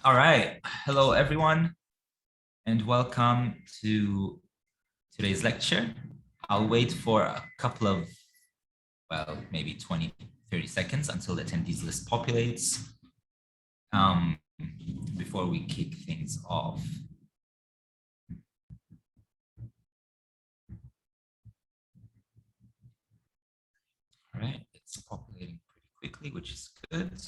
All right. Hello, everyone, and welcome to today's lecture. I'll wait for a couple of, maybe 20, 30 seconds until the attendees list populates um, before we kick things off. All right, it's populating pretty quickly, which is good.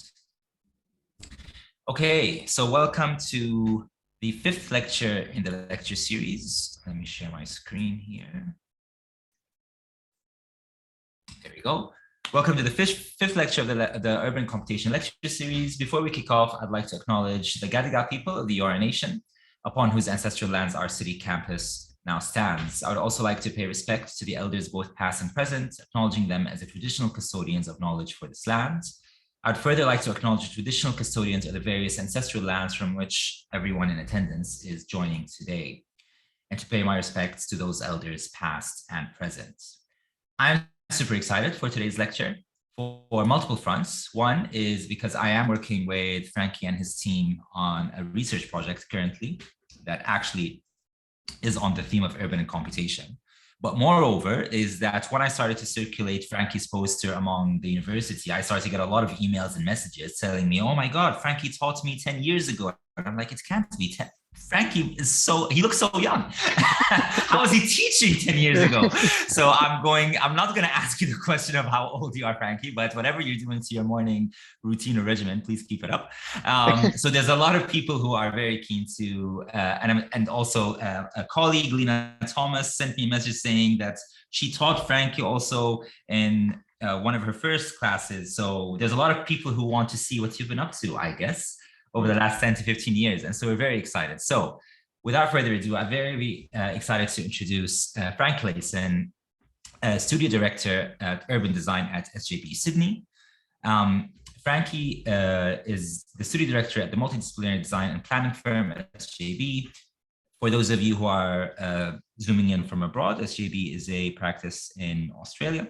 Okay, so welcome to the fifth lecture in the lecture series. Let me share my screen here. There we go. Welcome to the fifth lecture of the Urban Computation Lecture Series. Before we kick off, I'd like to acknowledge the Gadigal people of the Eora Nation, upon whose ancestral lands our city campus now stands. I would also like to pay respect to the elders, both past and present, acknowledging them as the traditional custodians of knowledge for this land. I'd further like to acknowledge the traditional custodians of the various ancestral lands from which everyone in attendance is joining today, and to pay my respects to those elders past and present. I'm super excited for today's lecture for multiple fronts. One is because I am working with Frankie and his team on a research project currently that actually is on the theme of urban and computation. But moreover is that when I started to circulate Frankie's poster among the university, I started to get a lot of emails and messages telling me, oh my God, Frankie taught me 10 years ago. And I'm like, it can't be 10. Frankie he looks so young. How was he teaching 10 years ago? So I'm not going to ask you the question of how old you are, Frankie, but whatever you're doing to your morning routine or regimen, please keep it up. So there's a lot of people who are very keen to, and also a colleague, Lena Thomas, sent me a message saying that she taught Frankie also in one of her first classes. So there's a lot of people who want to see what you've been up to, I guess, over the last 10 to 15 years. And so we're very excited. So without further ado, I'm very excited to introduce Frankie Layson, Studio Director at Urban Design at SJB Sydney. Frankie is the Studio Director at the multidisciplinary design and planning firm at SJB. For those of you who are zooming in from abroad, SJB is a practice in Australia.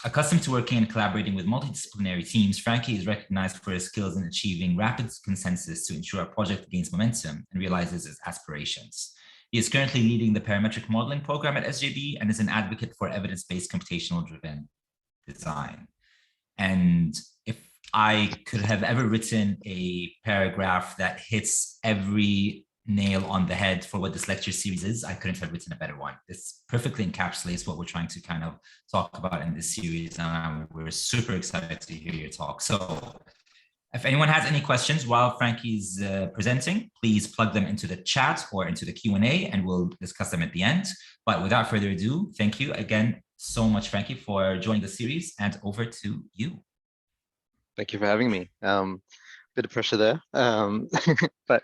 Accustomed to working and collaborating with multidisciplinary teams, Frankie is recognized for his skills in achieving rapid consensus to ensure a project gains momentum and realizes its aspirations. He is currently leading the parametric modeling program at SJB and is an advocate for evidence-based computational-driven design. And if I could have ever written a paragraph that hits every nail on the head for what this lecture series is, I couldn't have written a better one. This perfectly encapsulates what we're trying to kind of talk about in this series, and we're super excited to hear your talk. So if anyone has any questions while Frankie's presenting, please plug them into the chat or into the Q&A, and we'll discuss them at the end. But without further ado, thank you again so much, Frankie, for joining the series, and over to you. Thank you for having me. Bit of pressure there, but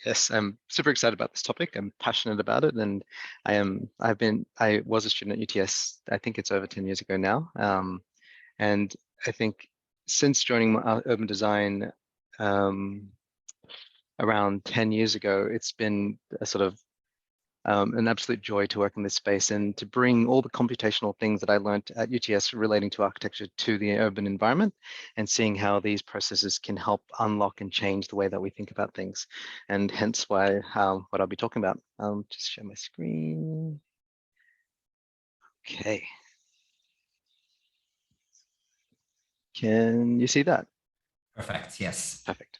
yes, I'm super excited about this topic. I'm passionate about it, and I was a student at UTS. I think it's over 10 years ago now, and I think since joining urban design around 10 years ago, it's been a sort of an absolute joy to work in this space and to bring all the computational things that I learned at UTS relating to architecture to the urban environment, and seeing how these processes can help unlock and change the way that we think about things, and hence why what I'll be talking about. Just share my screen. Okay. Can you see that? Perfect, yes. Perfect.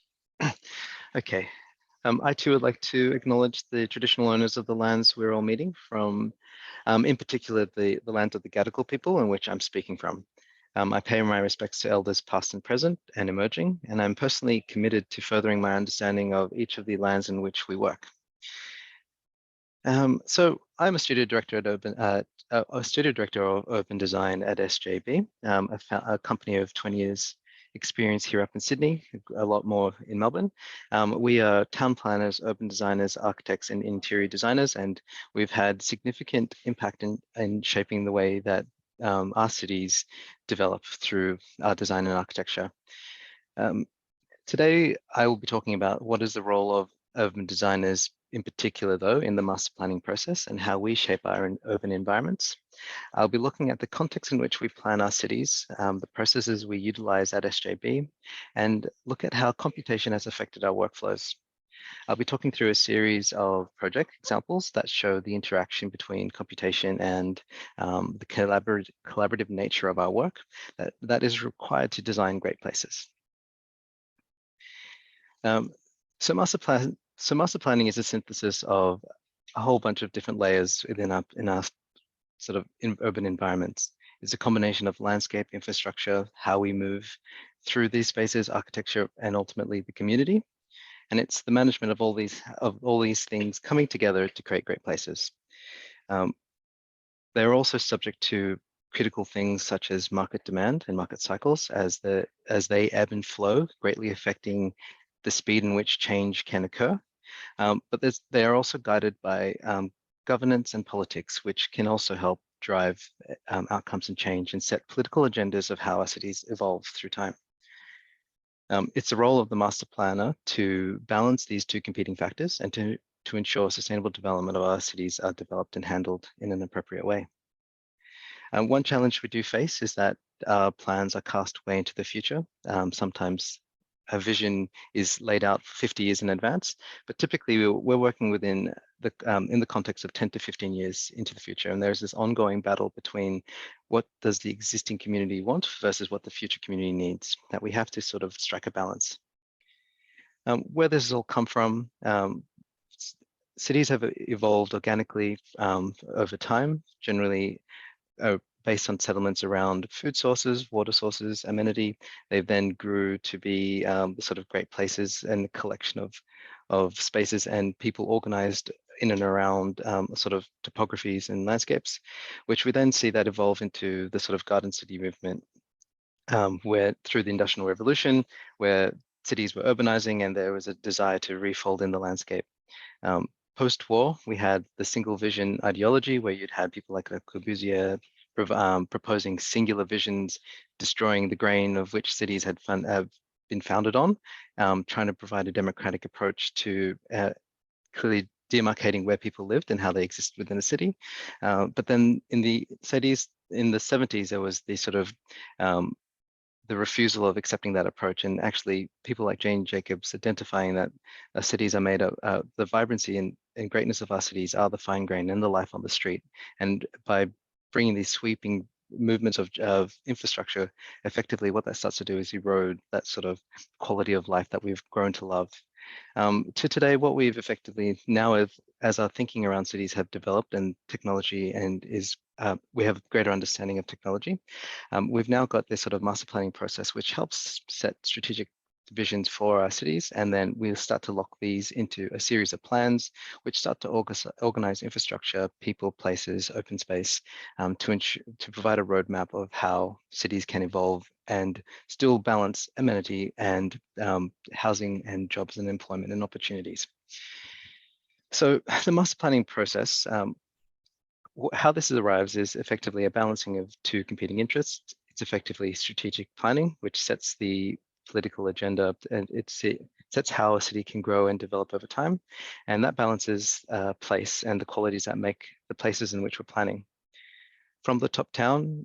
Okay. I too would like to acknowledge the traditional owners of the lands we're all meeting from, in particular the lands of the Gadigal people in which I'm speaking from. I pay my respects to elders past and present and emerging, and I'm personally committed to furthering my understanding of each of the lands in which we work. So I'm a studio director of urban design at SJB, a company of 20 years experience here up in Sydney, a lot more in Melbourne. We are town planners, urban designers, architects, and interior designers, and we've had significant impact in shaping the way that our cities develop through our design and architecture. Today, I will be talking about what is the role of urban designers in particular though in the master planning process and how we shape our urban environments. I'll be looking at the context in which we plan our cities, the processes we utilize at SJB, and look at how computation has affected our workflows. I'll be talking through a series of project examples that show the interaction between computation and the collaborative nature of our work that is required to design great places. So master planning is a synthesis of a whole bunch of different layers in our sort of urban environments. It's a combination of landscape, infrastructure, how we move through these spaces, architecture, and ultimately the community. And it's the management of all these things coming together to create great places. They're also subject to critical things such as market demand and market cycles as they ebb and flow, greatly affecting the speed in which change can occur. But they are also guided by governance and politics, which can also help drive outcomes and change and set political agendas of how our cities evolve through time. It's the role of the master planner to balance these two competing factors and to ensure sustainable development of our cities are developed and handled in an appropriate way. One challenge we do face is that our plans are cast way into the future. Sometimes a vision is laid out 50 years in advance, but typically we're working within in the context of 10 to 15 years into the future. And there's this ongoing battle between what does the existing community want versus what the future community needs, that we have to sort of strike a balance. Where this has all come from, cities have evolved organically over time, generally based on settlements around food sources, water sources, amenity. They then grew to be the sort of great places and a collection of spaces and people organized in and around sort of topographies and landscapes, which we then see that evolve into the sort of garden city movement, where through the Industrial Revolution, where cities were urbanizing and there was a desire to refold in the landscape. Post-war, we had the single vision ideology where you'd had people like Le Corbusier proposing singular visions, destroying the grain of which cities had been founded on, trying to provide a democratic approach to clearly demarcating where people lived and how they existed within a city. But then in the 70s, there was the sort of the refusal of accepting that approach, and actually people like Jane Jacobs identifying that our cities are made of the vibrancy and greatness of our cities are the fine grain and the life on the street. And by bringing these sweeping movements of infrastructure, effectively what that starts to do is erode that sort of quality of life that we've grown to love. To today, what we've effectively now, as our thinking around cities have developed and technology and we have greater understanding of technology, we've now got this sort of master planning process, which helps set strategic visions for our cities, and then we'll start to lock these into a series of plans, which start to organize infrastructure, people, places, open space, to provide a roadmap of how cities can evolve and still balance amenity and housing and jobs and employment and opportunities. So the master planning process, how this arrives is effectively a balancing of two competing interests. It's effectively strategic planning, which sets the political agenda, and it sets how a city can grow and develop over time. And that balances place and the qualities that make the places in which we're planning. From the top down,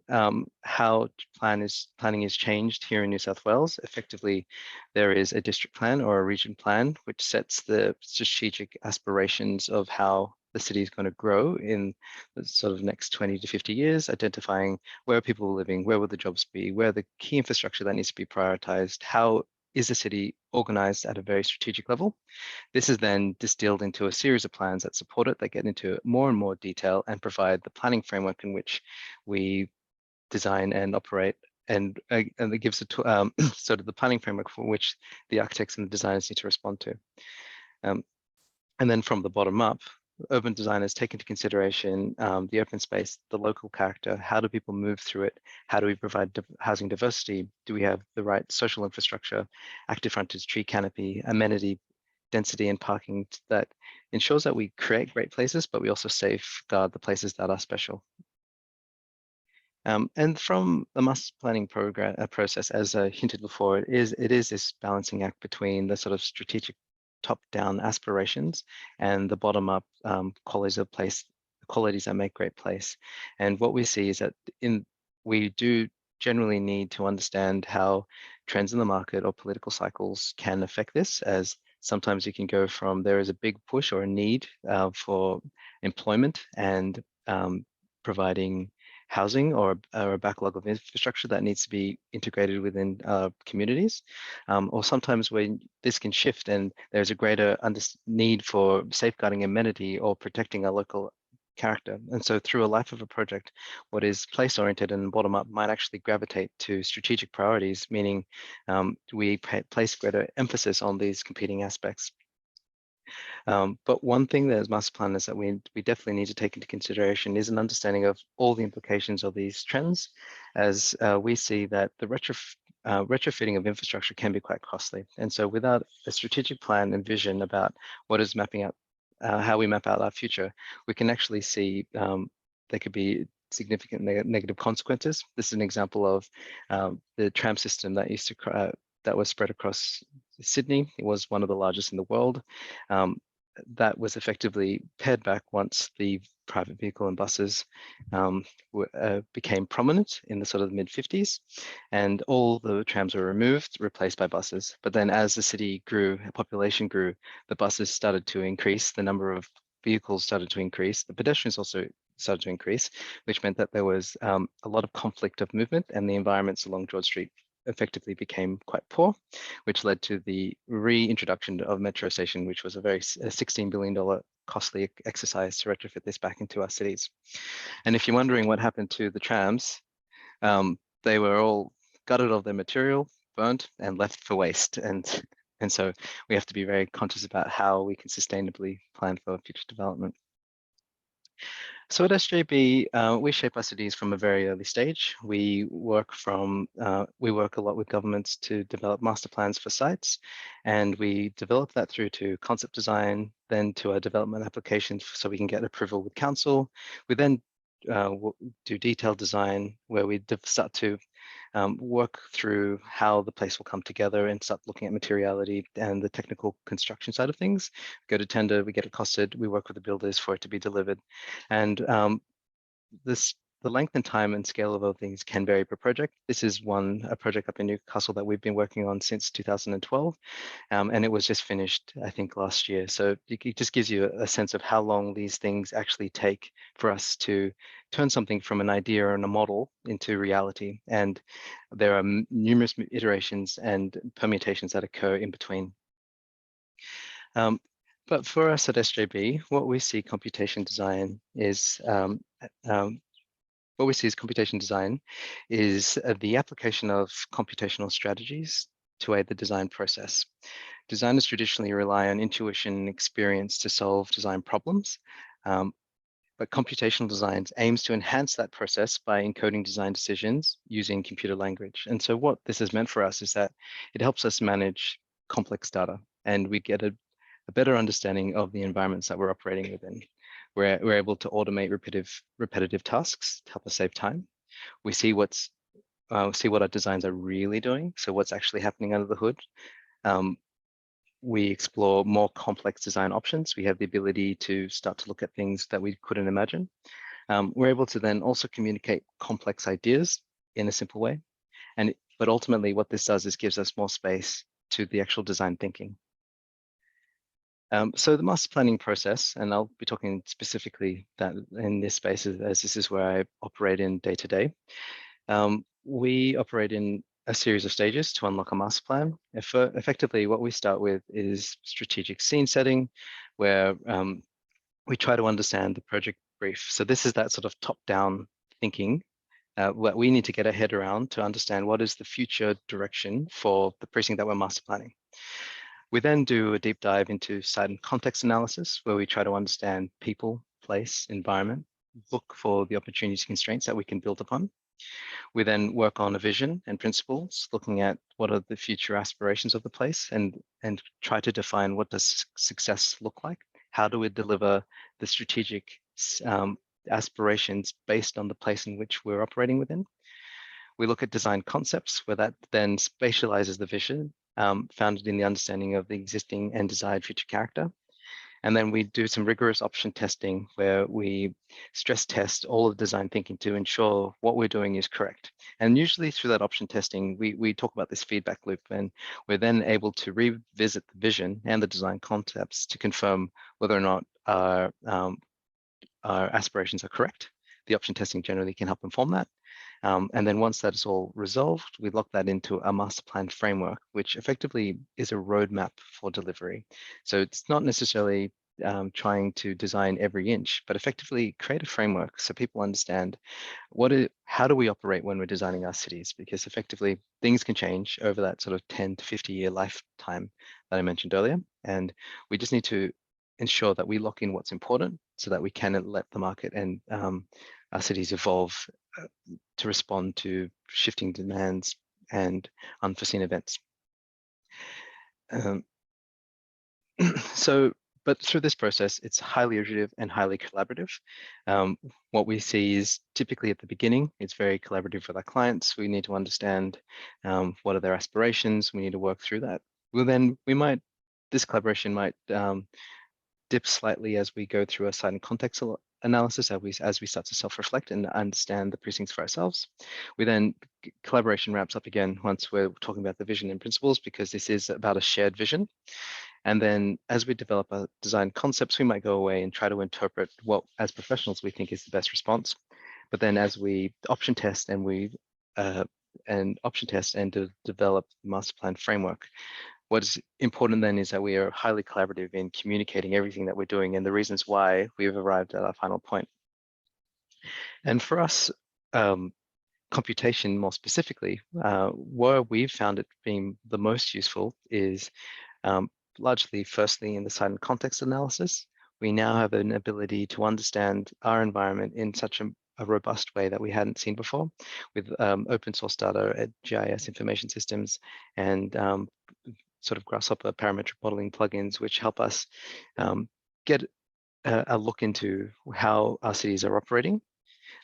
how planning is changed here in New South Wales. Effectively, there is a district plan or a region plan, which sets the strategic aspirations of how the city is going to grow in the sort of next 20 to 50 years, identifying where people are living, where will the jobs be, where the key infrastructure that needs to be prioritized, how is the city organized at a very strategic level. This is then distilled into a series of plans that support it, that get into more and more detail and provide the planning framework in which we design and operate, and it gives sort of the planning framework for which the architects and the designers need to respond to. And then from the bottom up, urban designers take into consideration the open space, the local character, how do people move through it, how do we provide housing diversity, do we have the right social infrastructure, active frontage, tree canopy, amenity, density and parking that ensures that we create great places, but we also safeguard the places that are special. And from the master planning process, as I hinted before, it is this balancing act between the sort of strategic top-down aspirations and the bottom-up qualities of place, qualities that make great place. And what we see is that we do generally need to understand how trends in the market or political cycles can affect this, as sometimes you can go from there is a big push or a need for employment and providing housing or a backlog of infrastructure that needs to be integrated within communities, or sometimes when this can shift and there's a greater need for safeguarding amenity or protecting a local character. And so through a life of a project, what is place-oriented and bottom-up might actually gravitate to strategic priorities, meaning we place greater emphasis on these competing aspects. But one thing that as master planners that we definitely need to take into consideration is an understanding of all the implications of these trends, as we see that the retrofitting of infrastructure can be quite costly. And so without a strategic plan and vision about what is mapping out, how we map out our future, we can actually see there could be significant negative consequences. This is an example of the tram system that used to that was spread across Sydney. It was one of the largest in the world. That was effectively pared back once the private vehicle and buses became prominent in the sort of mid-50s, and all the trams were removed, replaced by buses. But then as the city grew, population grew, the buses started to increase, the number of vehicles started to increase, the pedestrians also started to increase, which meant that there was a lot of conflict of movement, and the environments along George Street effectively became quite poor, which led to the reintroduction of Metro Station, which was a very $16 billion costly exercise to retrofit this back into our cities. And if you're wondering what happened to the trams, they were all gutted of their material, burnt, and left for waste. And so we have to be very conscious about how we can sustainably plan for future development. So at SJB, we shape our cities from a very early stage. We work a lot with governments to develop master plans for sites, and we develop that through to concept design, then to our development applications so we can get approval with council. We then do detailed design where we start to work through how the place will come together and start looking at materiality and the technical construction side of things. Go to tender, we get it costed, we work with the builders for it to be delivered. And the length and time and scale of all things can vary per project. This is a project up in Newcastle that we've been working on since 2012, and it was just finished, I think, last year. So it just gives you a sense of how long these things actually take for us to turn something from an idea and a model into reality. And there are numerous iterations and permutations that occur in between. But for us at SJB, what we see computation design is the application of computational strategies to aid the design process. Designers traditionally rely on intuition and experience to solve design problems, but computational design aims to enhance that process by encoding design decisions using computer language. And so what this has meant for us is that it helps us manage complex data, and we get a better understanding of the environments that we're operating within. We're able to automate repetitive tasks to help us save time. We see what our designs are really doing, so what's actually happening under the hood. We explore more complex design options. We have the ability to start to look at things that we couldn't imagine. We're able to then also communicate complex ideas in a simple way. But ultimately what this does is gives us more space to the actual design thinking. So the master planning process, and I'll be talking specifically that in this space as this is where I operate in day to day. We operate in a series of stages to unlock a master plan. Effectively, what we start with is strategic scene setting, where we try to understand the project brief. So this is that sort of top-down thinking what we need to get our head around to understand what is the future direction for the precinct that we're master planning. We then do a deep dive into site and context analysis, where we try to understand people, place, environment, look for the opportunities and constraints that we can build upon. We then work on a vision and principles, looking at what are the future aspirations of the place and try to define what does success look like? How do we deliver the strategic aspirations based on the place in which we're operating within? We look at design concepts, where that then spatializes the vision founded in the understanding of the existing and desired future character. And then we do some rigorous option testing where we stress test all of the design thinking to ensure what we're doing is correct. And usually through that option testing, we talk about this feedback loop, and we're then able to revisit the vision and the design concepts to confirm whether or not our aspirations are correct. The option testing generally can help inform that. And then once that is all resolved, we lock that into a master plan framework, which effectively is a roadmap for delivery. So it's not necessarily trying to design every inch, but effectively create a framework so people understand how do we operate when we're designing our cities, because effectively things can change over that sort of 10 to 50 year lifetime that I mentioned earlier. And we just need to ensure that we lock in what's important so that we can let the market and our cities evolve to respond to shifting demands and unforeseen events. But through this process, it's highly iterative and highly collaborative. What we see is typically at the beginning, it's very collaborative with our clients. We need to understand what are their aspirations. We need to work through that. This collaboration might dip slightly as we go through a site and context analysis, as we start to self-reflect and understand the precincts for ourselves. Collaboration wraps up again once we're talking about the vision and principles, because this is about a shared vision. And then as we develop our design concepts, we might go away and try to interpret what, as professionals, we think is the best response. But then as we option test and develop the master plan framework, what is important then is that we are highly collaborative in communicating everything that we're doing and the reasons why we've arrived at our final point. And for us, computation more specifically, where we've found it being the most useful is largely firstly in the site and context analysis. We now have an ability to understand our environment in such a robust way that we hadn't seen before, with open source data at GIS information systems and sort of Grasshopper parametric modeling plugins, which help us get a look into how our cities are operating.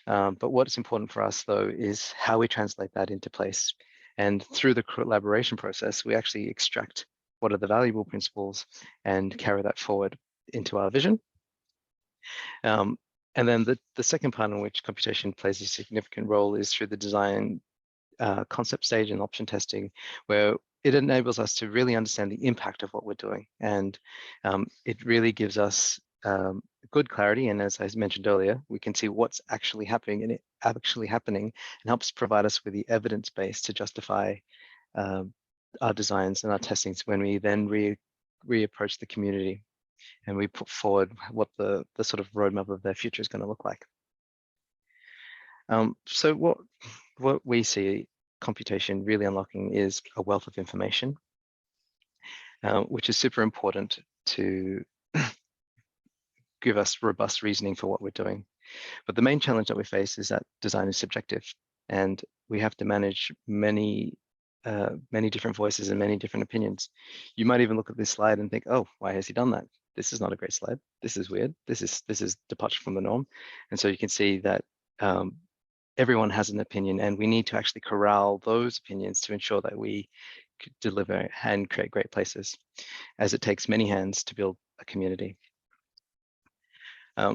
But what is important for us, though, is how we translate that into place. And through the collaboration process, we actually extract what are the valuable principles and carry that forward into our vision. And then the second part in which computation plays a significant role is through the design concept stage and option testing, where it enables us to really understand the impact of what we're doing. And it really gives us good clarity. And as I mentioned earlier, we can see what's actually happening and helps provide us with the evidence base to justify our designs and our testings when we then reapproach the community and we put forward what the sort of roadmap of their future is going to look like. So what we see computation really unlocking is a wealth of information, which is super important to give us robust reasoning for what we're doing. But the main challenge that we face is that design is subjective, and we have to manage many different voices and many different opinions. You might even look at this slide and think, oh, why has he done that? This is not a great slide. This is weird. This is departure from the norm. And so you can see that everyone has an opinion, and we need to actually corral those opinions to ensure that we could deliver and create great places, as it takes many hands to build a community.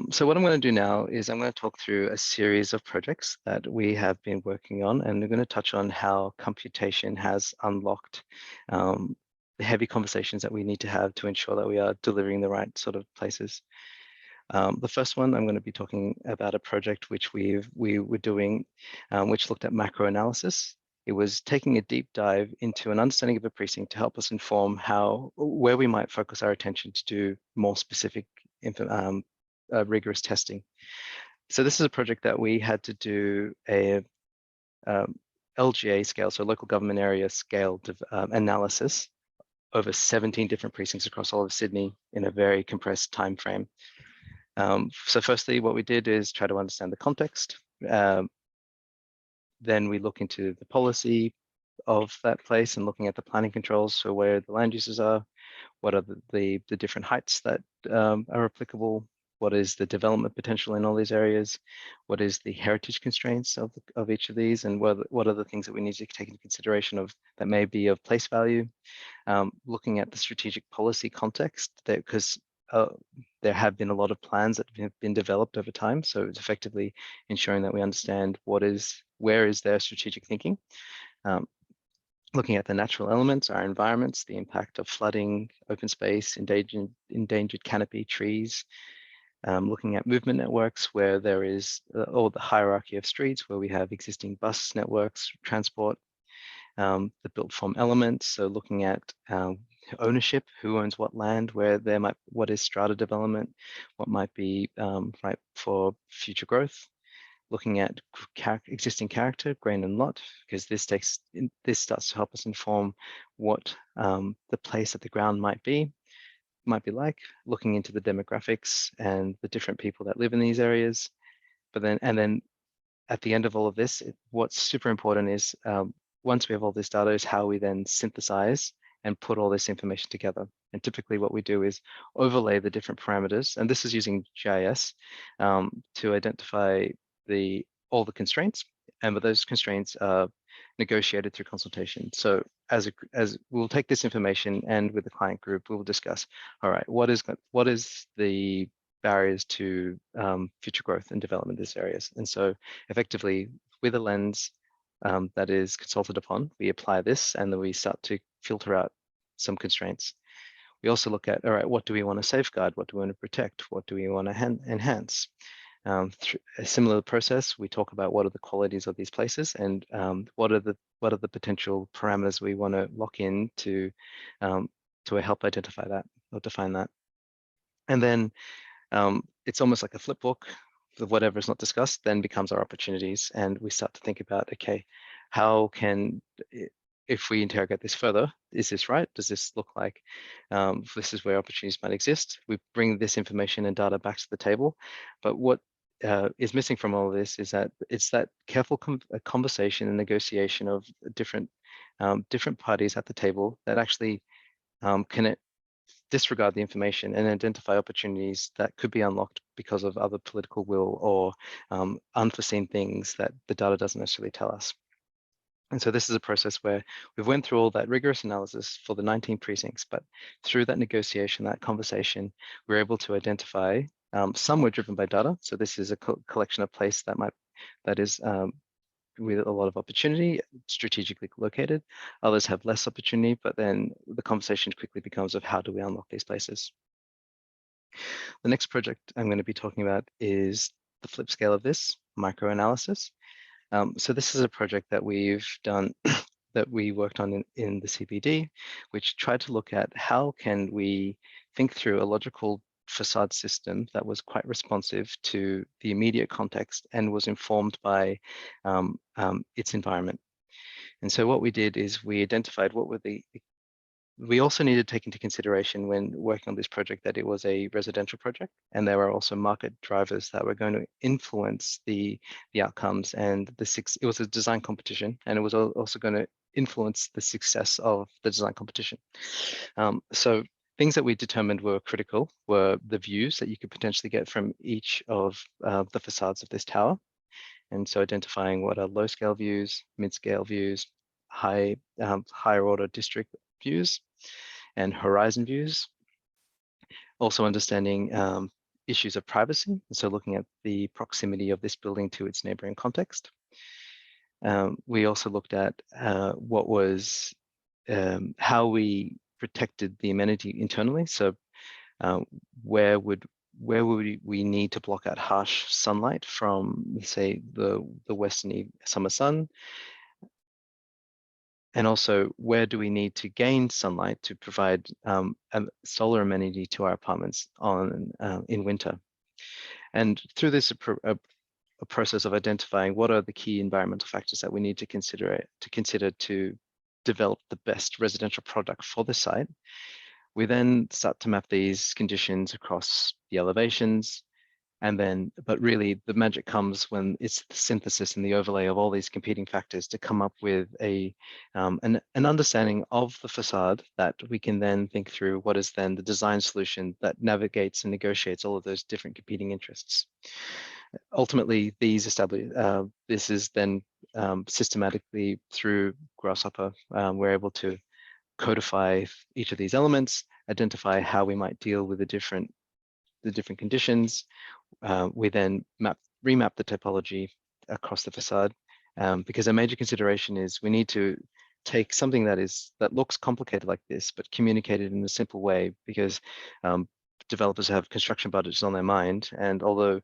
So what I'm going to do now is I'm going to talk through a series of projects that we have been working on, and we're going to touch on how computation has unlocked the heavy conversations that we need to have to ensure that we are delivering the right sort of places. The first one, I'm going to be talking about a project which we were doing, which looked at macro analysis. It was taking a deep dive into an understanding of a precinct to help us inform where we might focus our attention to do more specific rigorous testing. So this is a project that we had to do a LGA scale, so local government area scale analysis over 17 different precincts across all of Sydney in a very compressed time frame. So firstly, what we did is try to understand the context. Then we look into the policy of that place and looking at the planning controls, so where the land uses are, what are the different heights that are applicable, what is the development potential in all these areas, what is the heritage constraints of each of these, and what are the things that we need to take into consideration of that may be of place value. Looking at the strategic policy context, because there have been a lot of plans that have been developed over time. So it's effectively ensuring that we understand where is their strategic thinking. Looking at the natural elements, our environments, the impact of flooding, open space, endangered canopy, trees. Looking at movement networks where there is or the hierarchy of streets where we have existing bus networks, transport, the built form elements. So looking at ownership, who owns what land, what is strata development, what might be right for future growth. Looking at existing character, grain and lot, because this starts to help us inform what the place at the ground might be like. Looking into the demographics and the different people that live in these areas. But then at the end of all of this, what's super important is once we have all this data is how we then synthesize and put all this information together. And typically what we do is overlay the different parameters, and this is using GIS to identify all the constraints, and with those constraints are negotiated through consultation. So as we'll take this information and with the client group, we will discuss, all right, what is the barriers to future growth and development in these areas. And so effectively with a lens that is consulted upon, we apply this and then we start to filter out some constraints. We also look at, all right, what do we want to safeguard? What do we want to protect? What do we want to enhance? Through a similar process, we talk about what are the qualities of these places and what are the potential parameters we want to lock in to help identify that or define that. And then it's almost like a flip book. Whatever is not discussed then becomes our opportunities, and we start to think about, okay, how can, if we interrogate this further, is this right? Does this look like this is where opportunities might exist? We bring this information and data back to the table, but what is missing from all of this is that it's that careful conversation and negotiation of different parties at the table that actually can disregard the information and identify opportunities that could be unlocked because of other political will or unforeseen things that the data doesn't necessarily tell us. And so this is a process where we've went through all that rigorous analysis for the 19 precincts, but through that negotiation, that conversation, we're able to identify some were driven by data. So this is a collection of place that is with a lot of opportunity, strategically located. Others have less opportunity, but then the conversation quickly becomes of how do we unlock these places. The next project I'm going to be talking about is the flip scale of this, microanalysis. So this is a project that we've done that we worked on in the CBD, which tried to look at how can we think through a logical facade system that was quite responsive to the immediate context and was informed by its environment. And so what we did is we identified we also needed to take into consideration when working on this project that it was a residential project, and there were also market drivers that were going to influence the outcomes, and it was a design competition, and it was also going to influence the success of the design competition. So things that we determined were critical were the views that you could potentially get from each of the facades of this tower. And so identifying what are low scale views, mid scale views, higher order district views, and horizon views. Also understanding issues of privacy. So looking at the proximity of this building to its neighboring context. We also looked at how we protected the amenity internally. So where would we need to block out harsh sunlight from, say, the western summer sun? And also, where do we need to gain sunlight to provide a solar amenity to our apartments in winter? And through this a process of identifying what are the key environmental factors that we need to consider to develop the best residential product for the site, we then start to map these conditions across the elevations, But really the magic comes when it's the synthesis and the overlay of all these competing factors to come up with an understanding of the facade that we can then think through what is then the design solution that navigates and negotiates all of those different competing interests. Ultimately, this is then systematically through Grasshopper, we're able to codify each of these elements, identify how we might deal with the different conditions. We then remap the topology across the facade, because a major consideration is we need to take something that looks complicated like this, but communicate it in a simple way, because developers have construction budgets on their mind. And although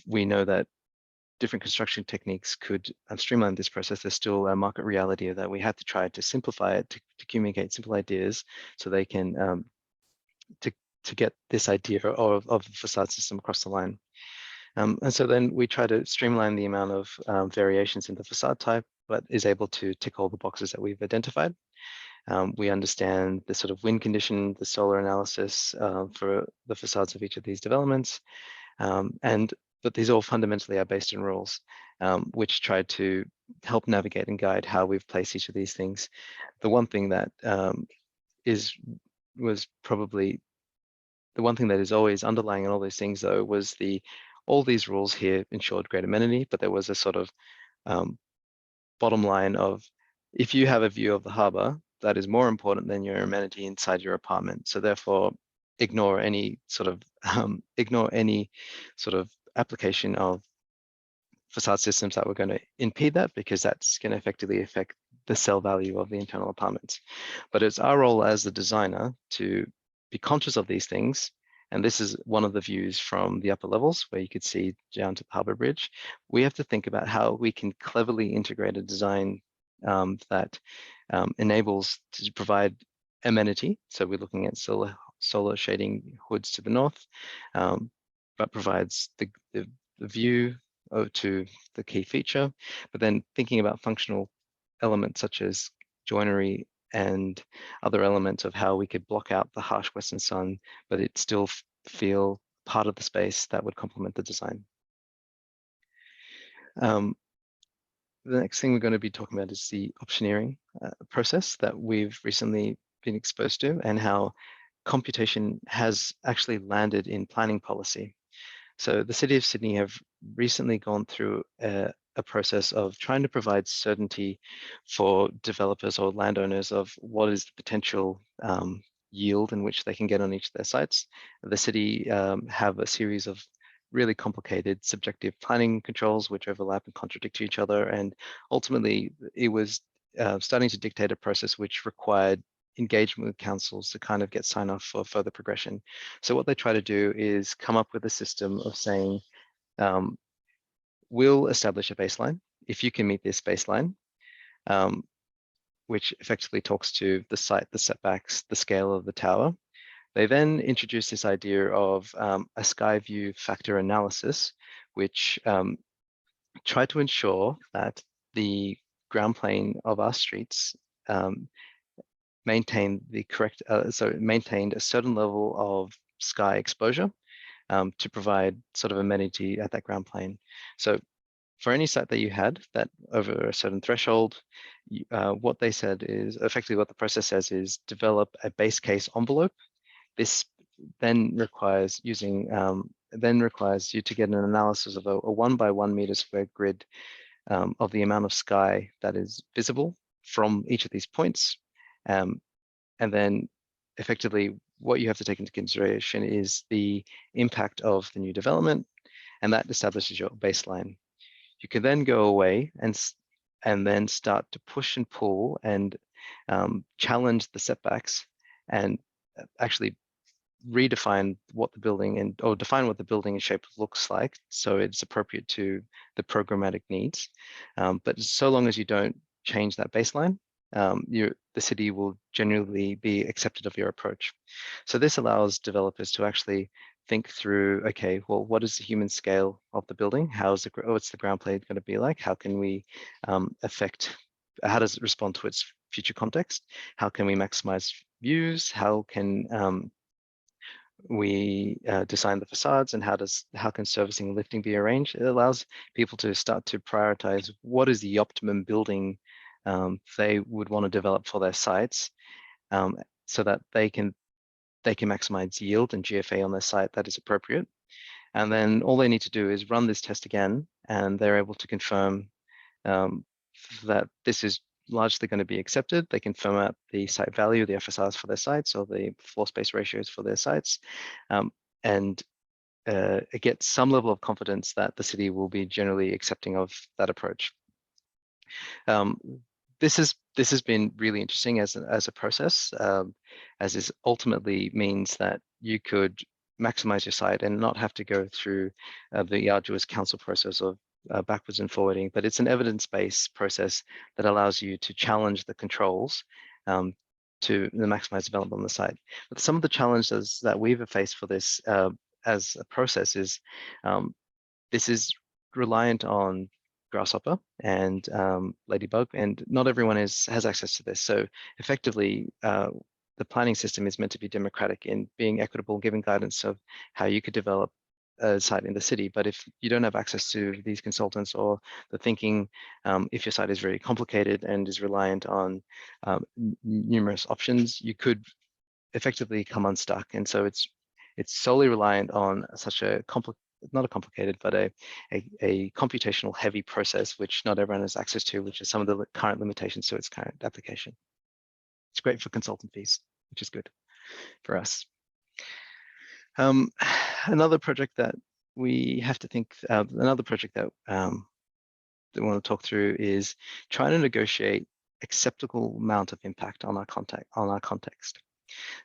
we know that different construction techniques could streamline this process, there's still a market reality that we have to try to simplify it, to communicate simple ideas so they can to get this idea of the facade system across the line. And so then we try to streamline the amount of variations in the facade type, but is able to tick all the boxes that we've identified. We understand the sort of wind condition, the solar analysis for the facades of each of these developments. But these all fundamentally are based in rules, which try to help navigate and guide how we've placed each of these things. The one thing that was probably the one thing that is always underlying in all these things, though, was all these rules here ensured great amenity, but there was a sort of bottom line of, if you have a view of the harbor, that is more important than your amenity inside your apartment. So therefore, ignore any sort of application of facade systems that were going to impede that, because that's going to effectively affect the sell value of the internal apartments. But it's our role as the designer to be conscious of these things. And this is one of the views from the upper levels where you could see down to the Harbour Bridge. We have to think about how we can cleverly integrate a design that enables to provide amenity. So we're looking at solar shading hoods to the north, but provides the view to the key feature, but then thinking about functional elements such as joinery and other elements of how we could block out the harsh western sun, but it still feel part of the space that would complement the design. The next thing we're going to be talking about is the optioneering process that we've recently been exposed to, and how computation has actually landed in planning policy. So the City of Sydney have recently gone through a process of trying to provide certainty for developers or landowners of what is the potential yield in which they can get on each of their sites. The city have a series of really complicated subjective planning controls which overlap and contradict each other. And ultimately, it was starting to dictate a process which required engagement with councils to kind of get sign off for further progression. So what they try to do is come up with a system of saying, we'll establish a baseline. If you can meet this baseline, which effectively talks to the site, the setbacks, the scale of the tower. They then introduce this idea of a sky view factor analysis, which try to ensure that the ground plane of our streets maintained a certain level of sky exposure to provide sort of amenity at that ground plane. So for any site that you had that over a certain threshold, what they said is effectively what the process says is develop a base case envelope. This then requires you to get an analysis of a 1 by 1 meter square grid of the amount of sky that is visible from each of these points. And then effectively what you have to take into consideration is the impact of the new development, and that establishes your baseline. You can then go away and then start to push and pull and challenge the setbacks and actually redefine what the building or define what the building and shape looks like so it's appropriate to the programmatic needs. But so long as you don't change that baseline, the city will generally be accepted of your approach. So this allows developers to actually think through, okay, well, what is the human scale of the building? What's the ground plane going to be like? How can we how does it respond to its future context? How can we maximize views? How can we design the facades and how can servicing and lifting be arranged. It allows people to start to prioritize what is the optimum building they would want to develop for their sites, so that they can maximize yield and GFA on their site that is appropriate. And then all they need to do is run this test again, and they're able to confirm that this is largely going to be accepted. They can firm out the site value, the FSRs for their sites, or the floor space ratios for their sites, and get some level of confidence that the city will be generally accepting of that approach. This has been really interesting as a process, as this ultimately means that you could maximize your site and not have to go through the arduous council process of backwards and forwarding, but it's an evidence-based process that allows you to challenge the controls to maximize development on the site. But some of the challenges that we've faced for this as a process is this is reliant on Grasshopper and Ladybug, and not everyone has access to this. So effectively, the planning system is meant to be democratic in being equitable, giving guidance of how you could develop a site in the city. But if you don't have access to these consultants or the thinking, if your site is very complicated and is reliant on numerous options, you could effectively come unstuck. And so it's solely reliant on such a not a complicated, but a computational heavy process, which not everyone has access to, which is some of the current limitations to its current application. It's great for consultant fees, which is good for us. Another project that we have to think, another project that we want to talk through is trying to negotiate acceptable amount of impact on our context.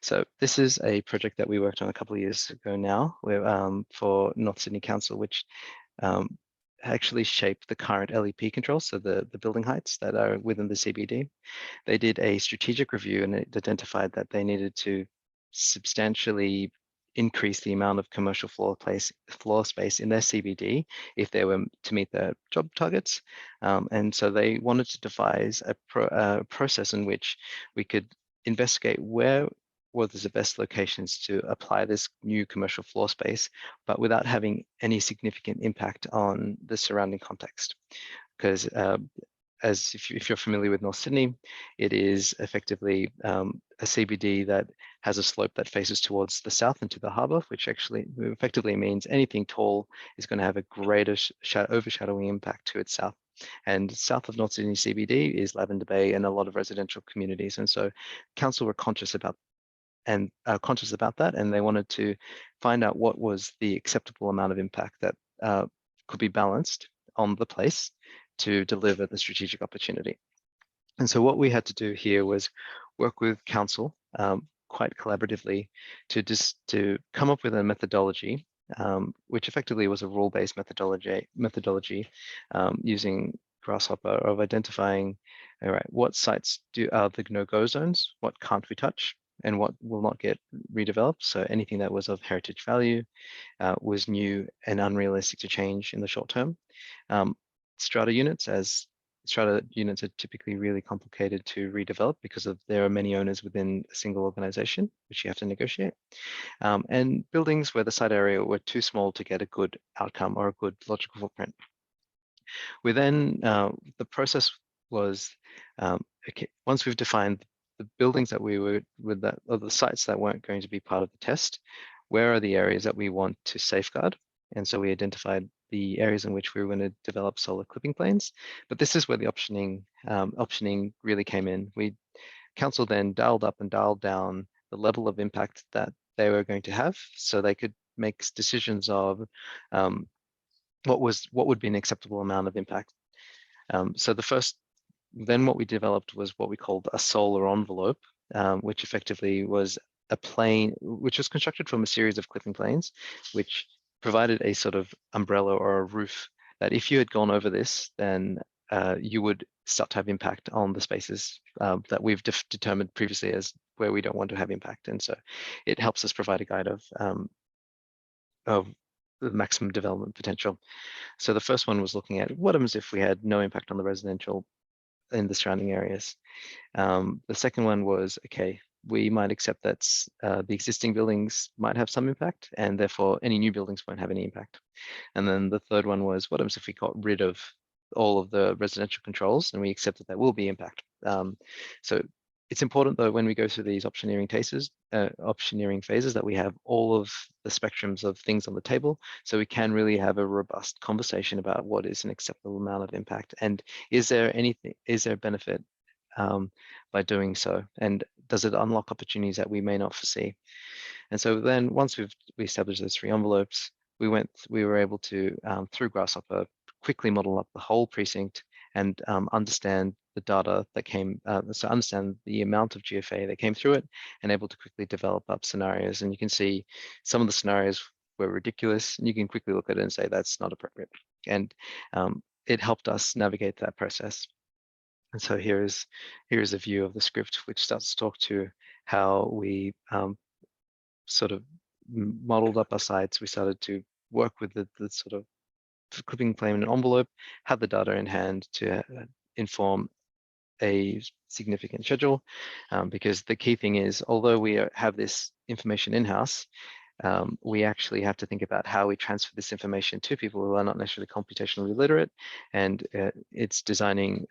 So this is a project that we worked on a couple of years ago now, where, for North Sydney Council, which actually shaped the current LEP controls, so the building heights that are within the CBD. They did a strategic review, and it identified that they needed to substantially increase the amount of commercial floor space in their CBD if they were to meet their job targets. And so they wanted to devise a process in which we could investigate where were the best locations to apply this new commercial floor space, but without having any significant impact on the surrounding context. Because as if you're familiar with North Sydney, it is effectively a CBD that has a slope that faces towards the south into the harbour, which actually effectively means anything tall is going to have a greater overshadowing impact to its south. And south of North Sydney CBD is Lavender Bay and a lot of residential communities. And so council were conscious about that, and they wanted to find out what was the acceptable amount of impact that could be balanced on the place to deliver the strategic opportunity. And so what we had to do here was work with council quite collaboratively to come up with a methodology, which effectively was a rule-based methodology using Grasshopper, of identifying, all right, what sites are the no-go zones, what can't we touch, and what will not get redeveloped. So anything that was of heritage value was new and unrealistic to change in the short term. Strata units are typically really complicated to redevelop because there are many owners within a single organization, which you have to negotiate. And buildings where the site area were too small to get a good outcome or a good logical footprint. We then, the process was, okay, once we've defined the buildings that we were with that, or the sites that weren't going to be part of the test, where are the areas that we want to safeguard? And so we identified the areas in which we were going to develop solar clipping planes. But this is where the optioning really came in. Council then dialed up and dialed down the level of impact that they were going to have, so they could make decisions of what would be an acceptable amount of impact. So then what we developed was what we called a solar envelope, which effectively was a plane, which was constructed from a series of clipping planes, which provided a sort of umbrella or a roof that if you had gone over this, then you would start to have impact on the spaces that we've determined previously as where we don't want to have impact. And so it helps us provide a guide of the maximum development potential. So the first one was looking at what happens if we had no impact on the residential in the surrounding areas. The second one was, okay, we might accept that the existing buildings might have some impact, and therefore any new buildings won't have any impact. And then the third one was, what happens if we got rid of all of the residential controls and we accept that there will be impact? So it's important though, when we go through these optioneering phases, that we have all of the spectrums of things on the table, so we can really have a robust conversation about what is an acceptable amount of impact, and is there benefit by doing so, and does it unlock opportunities that we may not foresee? And so then once we established those three envelopes, we were able to, through Grasshopper, quickly model up the whole precinct and understand the data that came, so understand the amount of GFA that came through it, and able to quickly develop up scenarios. And you can see some of the scenarios were ridiculous, and you can quickly look at it and say that's not appropriate. And it helped us navigate that process. And so here is a view of the script, which starts to talk to how we sort of modeled up our sites. We started to work with the sort of clipping claim in an envelope, had the data in hand to inform a significant schedule, because the key thing is, although we have this information in-house, we actually have to think about how we transfer this information to people who are not necessarily computationally literate, and it's designing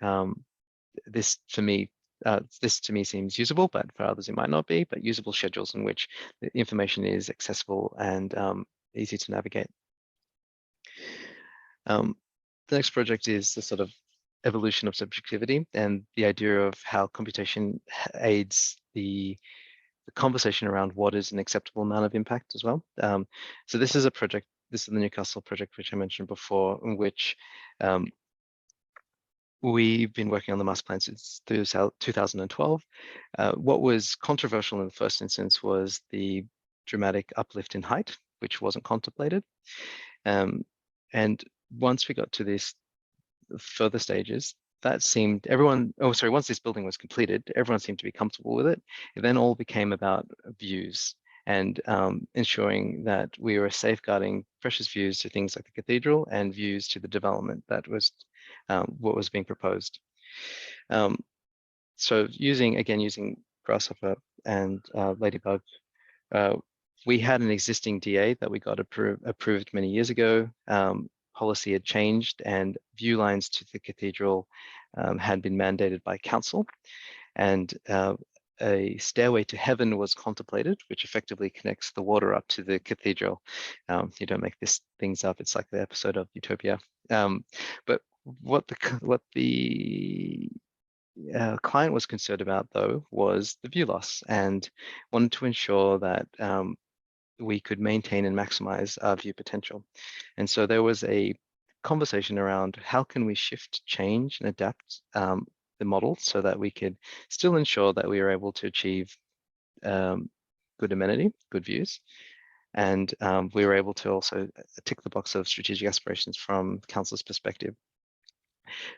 this to me seems usable, but for others it might not be, but usable schedules in which the information is accessible and easy to navigate. The next project is the sort of evolution of subjectivity and the idea of how computation aids the conversation around what is an acceptable amount of impact as well. So this is a project, this is the Newcastle project, which I mentioned before, in which we've been working on the master plan since 2012. What was controversial in the first instance was the dramatic uplift in height, which wasn't contemplated. And once we got to this further stages, that seemed once this building was completed, everyone seemed to be comfortable with it. It then all became about views and ensuring that we were safeguarding precious views to things like the cathedral and views to the development that was what was being proposed. So using Grasshopper and Ladybug, we had an existing DA that we got approved many years ago. Policy had changed and view lines to the cathedral had been mandated by council, and a stairway to heaven was contemplated, which effectively connects the water up to the cathedral. You don't make these things up. It's like the episode of Utopia. But what the client was concerned about, though, was the view loss, and wanted to ensure that we could maintain and maximize our view potential. And so there was a conversation around how can we shift, change, and adapt the model so that we could still ensure that we were able to achieve good amenity, good views, and we were able to also tick the box of strategic aspirations from council's perspective.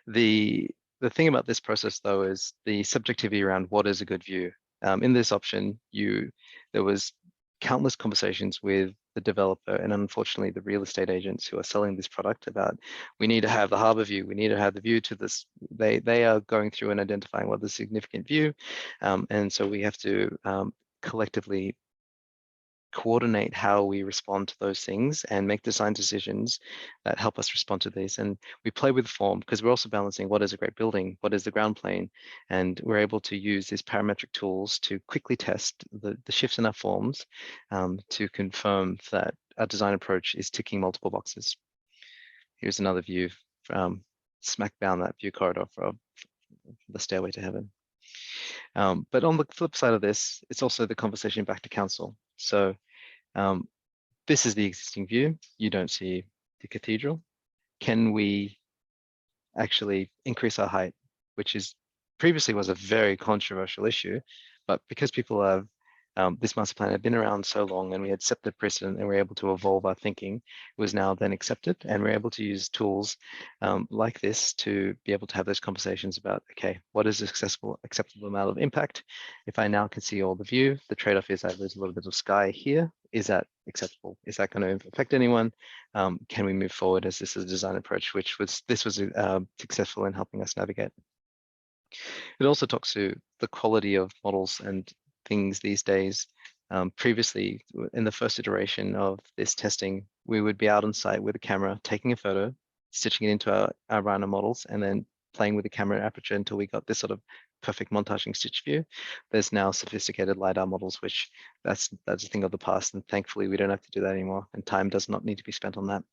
The thing about this process, though, is the subjectivity around what is a good view. In this option, there was countless conversations with the developer and unfortunately the real estate agents who are selling this product about, we need to have the harbor view, we need to have the view to this. They are going through and identifying what the significant view, and so we have to collectively coordinate how we respond to those things and make design decisions that help us respond to these. And we play with form because we're also balancing what is a great building, what is the ground plane, and we're able to use these parametric tools to quickly test the shifts in our forms to confirm that our design approach is ticking multiple boxes. Here's another view from smack down that view corridor for the stairway to heaven. But on the flip side of this, it's also the conversation back to council. So this is the existing view. You don't see the cathedral. Can we actually increase our height, which is previously was a very controversial issue, but because people have this master plan had been around so long and we had set the precedent and we're able to evolve our thinking, it was now then accepted, and we're able to use tools like this to be able to have those conversations about, okay, what is acceptable amount of impact? If I now can see all the view, the trade-off is that there's a little bit of sky here. Is that acceptable? Is that going to affect anyone? Can we move forward as this is a design approach, which was successful in helping us navigate? It also talks to the quality of models and things these days. Previously, in the first iteration of this testing, we would be out on site with a camera, taking a photo, stitching it into our Rhino models, and then playing with the camera aperture until we got this sort of perfect montaging stitch view. There's now sophisticated LiDAR models, which that's a thing of the past, and thankfully we don't have to do that anymore, and time does not need to be spent on that.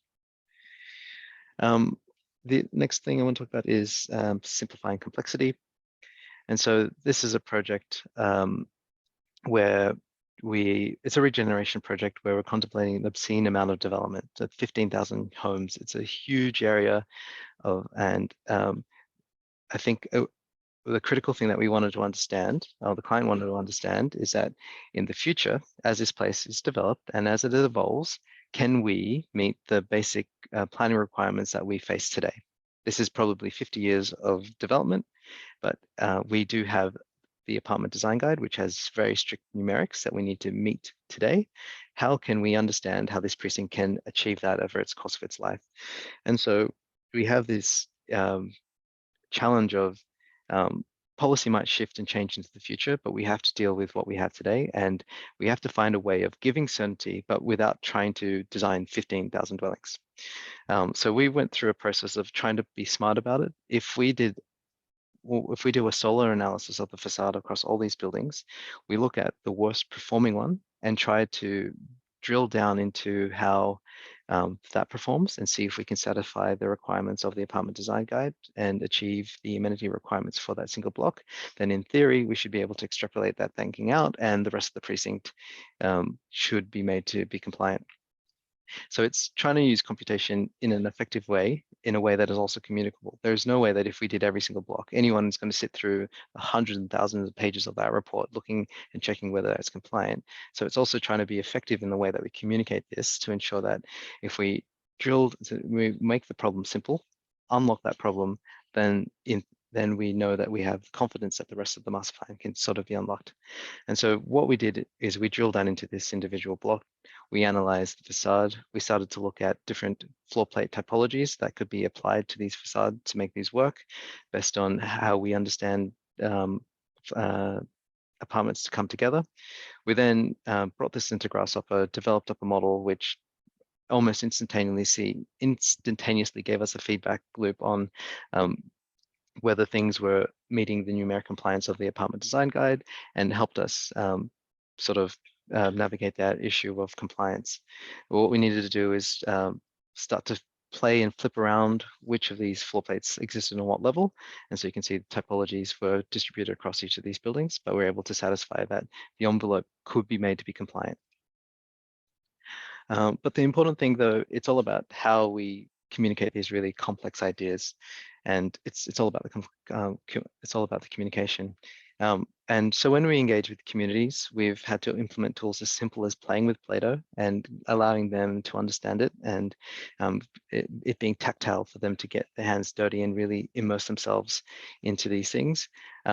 The next thing I want to talk about is simplifying complexity. And so this is a project where it's a regeneration project where we're contemplating an obscene amount of development, so 15,000 homes. It's a huge area and I think the critical thing that we wanted to understand, or the client wanted to understand, is that in the future, as this place is developed and as it evolves, can we meet the basic planning requirements that we face today? This is probably 50 years of development, but we do have the apartment design guide, which has very strict numerics that we need to meet today. How can we understand how this precinct can achieve that over its course of its life? And so we have this challenge of policy might shift and change into the future, but we have to deal with what we have today, and we have to find a way of giving certainty, but without trying to design 15,000 dwellings. So we went through a process of trying to be smart about it. If we do a solar analysis of the facade across all these buildings, we look at the worst performing one and try to drill down into how that performs and see if we can satisfy the requirements of the apartment design guide and achieve the amenity requirements for that single block. Then in theory, we should be able to extrapolate that thinking out, and the rest of the precinct should be made to be compliant. So it's trying to use computation in an effective way, in a way that is also communicable. There's no way that if we did every single block, anyone is going to sit through hundreds and thousands of pages of that report, looking and checking whether it's compliant. So it's also trying to be effective in the way that we communicate this to ensure that if we we make the problem simple, unlock that problem, then we know that we have confidence that the rest of the master plan can sort of be unlocked. And so what we did is we drilled down into this individual block. We analyzed the facade. We started to look at different floor plate typologies that could be applied to these facades to make these work based on how we understand apartments to come together. We then brought this into Grasshopper, developed up a model which almost instantaneously gave us a feedback loop on whether things were meeting the numeric compliance of the apartment design guide, and helped us sort of navigate that issue of compliance. What we needed to do is start to play and flip around which of these floor plates existed on what level. And so you can see the typologies were distributed across each of these buildings, but we're able to satisfy that the envelope could be made to be compliant. But the important thing, though, it's all about how we communicate these really complex ideas, and it's all about the communication. And so when we engage with communities, we've had to implement tools as simple as playing with Play-Doh and allowing them to understand it, and it being tactile for them to get their hands dirty and really immerse themselves into these things,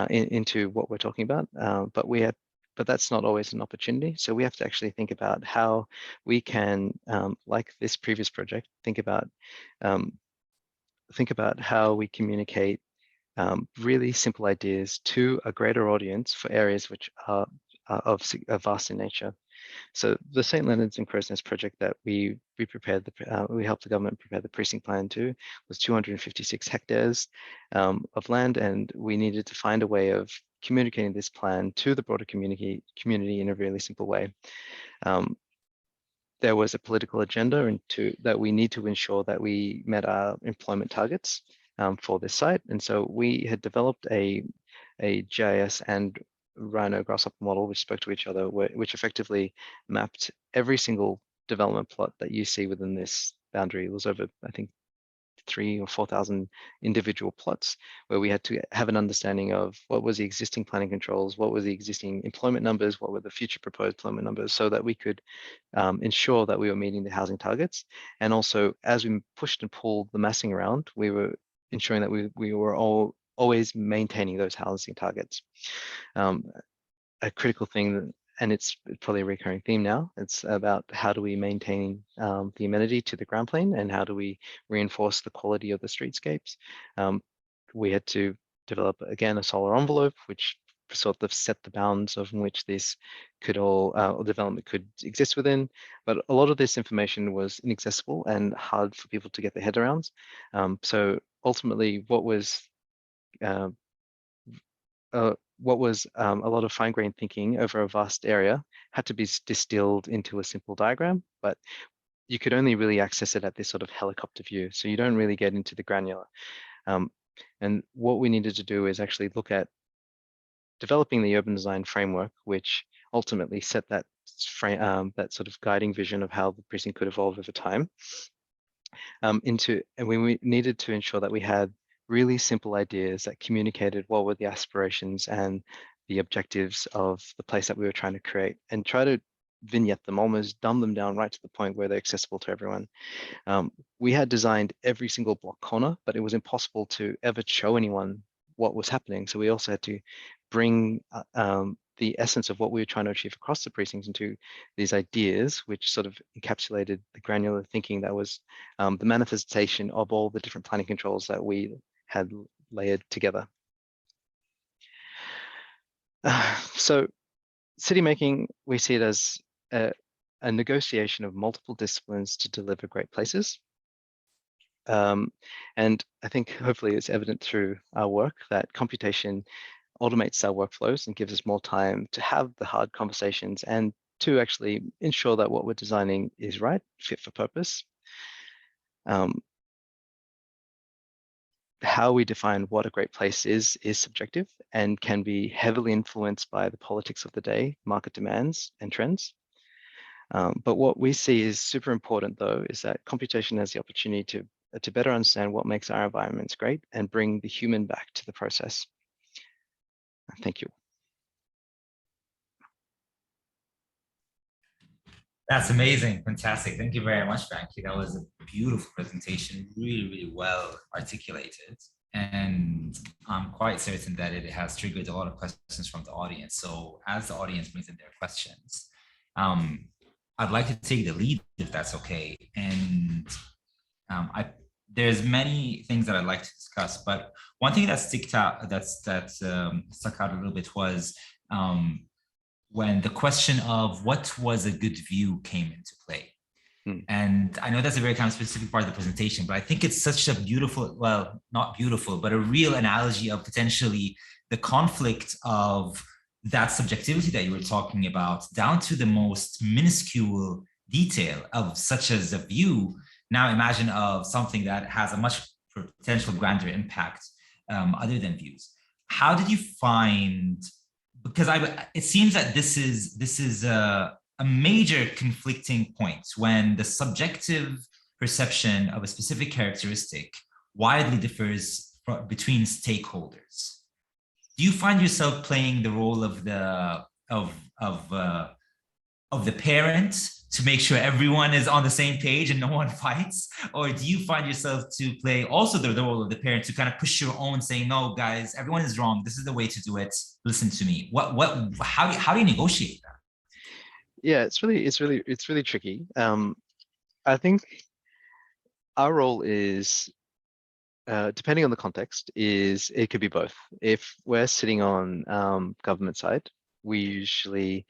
into what we're talking about. But that's not always an opportunity. So we have to actually think about how we can, like this previous project, think about how we communicate really simple ideas to a greater audience for areas which are of vast in nature. So the St. Leonard's and Crow's Nest project that we prepared, we helped the government prepare the precinct plan to, was 256 hectares of land, and we needed to find a way of communicating this plan to the broader community in a really simple way. There was a political agenda that we need to ensure that we met our employment targets for this site. And so we had developed a GIS and Rhino Grasshopper model which spoke to each other, which effectively mapped every single development plot that you see within this boundary. It was over, I think, 3,000 or 4,000 individual plots, where we had to have an understanding of what was the existing planning controls, what were the existing employment numbers, what were the future proposed employment numbers, so that we could ensure that we were meeting the housing targets. And also, as we pushed and pulled the massing around, we were ensuring that we were always maintaining those housing targets. A critical thing, and it's probably a recurring theme now, it's about how do we maintain the amenity to the ground plane, and how do we reinforce the quality of the streetscapes. We had to develop, again, a solar envelope, which sort of set the bounds of in which this could all development could exist within. But a lot of this information was inaccessible and hard for people to get their head around. So ultimately, what was a lot of fine-grained thinking over a vast area had to be distilled into a simple diagram, but you could only really access it at this sort of helicopter view. So you don't really get into the granular. And what we needed to do is actually look at developing the urban design framework, which ultimately set that that sort of guiding vision of how the precinct could evolve over time. And we needed to ensure that we had really simple ideas that communicated what were the aspirations and the objectives of the place that we were trying to create, and try to vignette them, almost dumb them down right to the point where they're accessible to everyone. We had designed every single block corner, but it was impossible to ever show anyone what was happening. So we also had to bring the essence of what we were trying to achieve across the precincts into these ideas, which sort of encapsulated the granular thinking that was the manifestation of all the different planning controls that we had layered together. So city making, we see it as a negotiation of multiple disciplines to deliver great places. And I think hopefully it's evident through our work that computation automates our workflows and gives us more time to have the hard conversations and to actually ensure that what we're designing is right, fit for purpose. How we define what a great place is subjective and can be heavily influenced by the politics of the day, market demands and trends. But what we see is super important, though, is that computation has the opportunity to better understand what makes our environments great and bring the human back to the process. Thank you. That's amazing. Fantastic. Thank you very much, Frankie. That was a beautiful presentation, really, really well articulated. And I'm quite certain that it has triggered a lot of questions from the audience. So as the audience brings in their questions, I'd like to take the lead if that's okay. And there's many things that I'd like to discuss, but one thing that stuck out a little bit was when the question of what was a good view came into play. And I know that's a very kind of specific part of the presentation, but I think it's such a beautiful, well, not beautiful, but a real analogy of potentially the conflict of that subjectivity that you were talking about down to the most minuscule detail of such as a view. Now imagine of something that has a much potential grander impact other than views. How did you find, because it seems that this is a major conflicting point when the subjective perception of a specific characteristic widely differs between stakeholders. Do you find yourself playing the role of the parent to make sure everyone is on the same page and no one fights? Or do you find yourself to play also the role of the parent to kind of push your own, saying, no, guys, everyone is wrong. This is the way to do it. Listen to me. How do you negotiate that? Yeah, it's really tricky. I think our role is, depending on the context, it could be both. If we're sitting on government side, we usually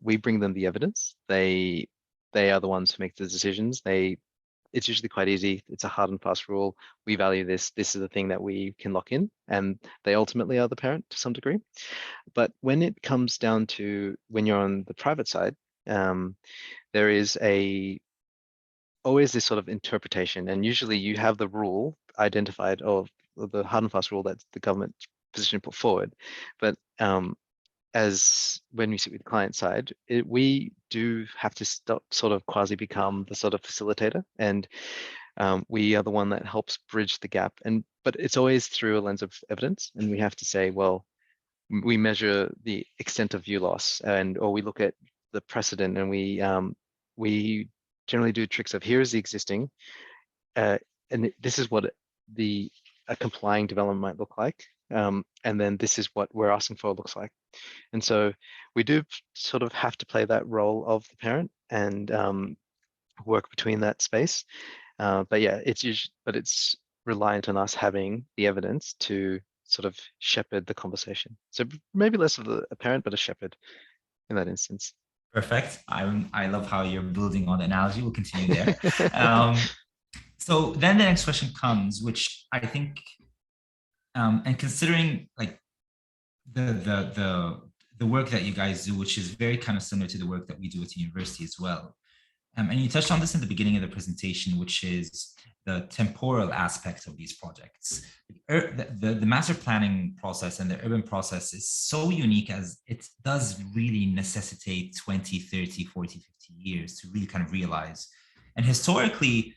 we bring them the evidence. They are the ones who make the decisions. It's usually quite easy. It's a hard and fast rule. We value this. This is the thing that we can lock in, and they ultimately are the parent to some degree. But when it comes down to when you're on the private side, there is always this sort of interpretation, and usually you have the rule identified, or the hard and fast rule that the government position put forward. But as when we sit with the client side, we do have to sort of quasi become the sort of facilitator, and we are the one that helps bridge the gap. But it's always through a lens of evidence, and we have to say, well, we measure the extent of view loss, or we look at the precedent, and we generally do tricks of here is the existing, and this is what a complying development might look like. And then this is what we're asking for looks like. And so we do sort of have to play that role of the parent and work between that space. But yeah, it's reliant on us having the evidence to sort of shepherd the conversation. So maybe less of a parent, but a shepherd in that instance. Perfect. I love how you're building on the analogy. We'll continue there. So then the next question comes, which I think, and considering like the work that you guys do, which is very kind of similar to the work that we do at the university as well. And you touched on this in the beginning of the presentation, which is the temporal aspect of these projects. The master planning process and the urban process is so unique, as it does really necessitate 20, 30, 40, 50 years to really kind of realize. And historically,